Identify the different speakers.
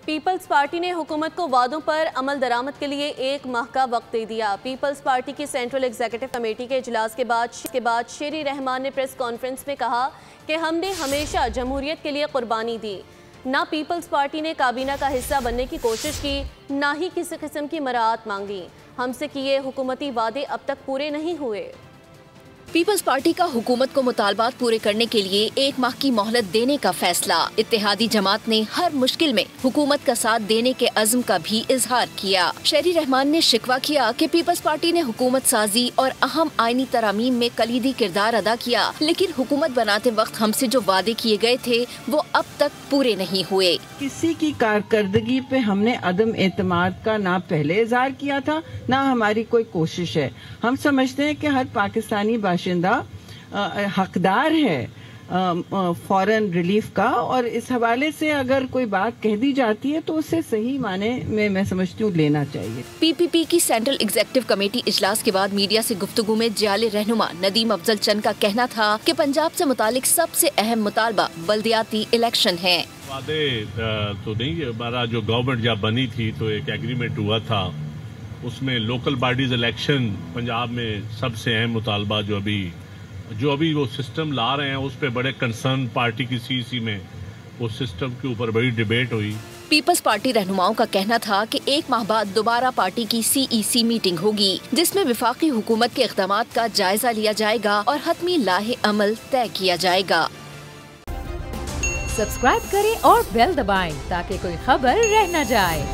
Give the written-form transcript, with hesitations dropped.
Speaker 1: Peoples party نے حکومت کو وعدوں پر عمل درآمد کے لیے 1 ماہ کا وقت دے دیا۔ پیپلز پارٹی کی سینٹرل ایگزیکٹو کمیٹی کے اجلاس کے بعد شیری رحمان نے پریس کانفرنس میں کہا کہ ہم نے ہمیشہ جمہوریت کے لیے قربانی دی۔ نہ پیپلز پارٹی نے کابینہ کا حصہ بننے کی کوشش کی، نہ ہی کسی قسم کی مراعات مانگی۔ ہم سے کیے حکومتی وعدے اب تک پورے نہیں ہوئے۔
Speaker 2: پیپلز پارٹی کا حکومت کو مطالبات پورے کرنے کے لیے 1 ماہ کی مہلت دینے کا فیصلہ۔ اتحادی جماعت نے ہر مشکل میں حکومت کا ساتھ دینے کے عزم کا بھی اظہار کیا۔ شیری رحمان نے شکوہ کیا کہ پیپلز پارٹی نے حکومت سازی اور اہم آئینی ترامیم میں کلیدی کردار ادا کیا، لیکن حکومت بناتے وقت ہم سے جو وعدے کیے گئے تھے وہ اب تک پورے نہیں ہوئے۔
Speaker 3: کسی کی کارکردگی پہ ہم نے عدم اعتماد کا نہ پہلے اظہار کیا تھا، نہ ہماری کوئی کوشش ہے۔ ہم سمجھتے ہیں کہ ہر پاکستانی باشندہ حقدار ہے فورن ریلیف کا، اور اس حوالے سے اگر کوئی بات کہہ دی جاتی ہے تو اسے صحیح معنی میں سمجھتی ہوں لینا چاہیے۔
Speaker 2: پی پی پی کی سینٹرل ایگزیکٹو کمیٹی اجلاس کے بعد میڈیا سے گفتگو میں جعلی رہنما ندیم افضل چند کا کہنا تھا کہ پنجاب سے متعلق سب سے اہم مطالبہ بلدیاتی الیکشن ہے۔
Speaker 4: وعدے تو نہیں، ہمارا جو گورنمنٹ جب بنی تھی تو ایک ایگریمنٹ ہوا تھا، اس میں لوکل باڈیز الیکشن پنجاب میں سب سے اہم مطالبہ جو ابھی وہ سسٹم لا رہے ہیں اس پہ بڑے کنسرن پارٹی کی سی سی میں اس سسٹم کے اوپر بڑی ڈیبیٹ ہوئی۔
Speaker 2: پیپلز پارٹی رہنماؤں کا کہنا تھا کہ 1 ماہ بعد دوبارہ پارٹی کی سی ای سی میٹنگ ہوگی، جس میں وفاقی حکومت کے اقدامات کا جائزہ لیا جائے گا اور حتمی لاہ عمل طے کیا جائے گا۔
Speaker 5: سبسکرائب کریں اور بیل دبائیں تاکہ کوئی خبر رہ نہ جائے۔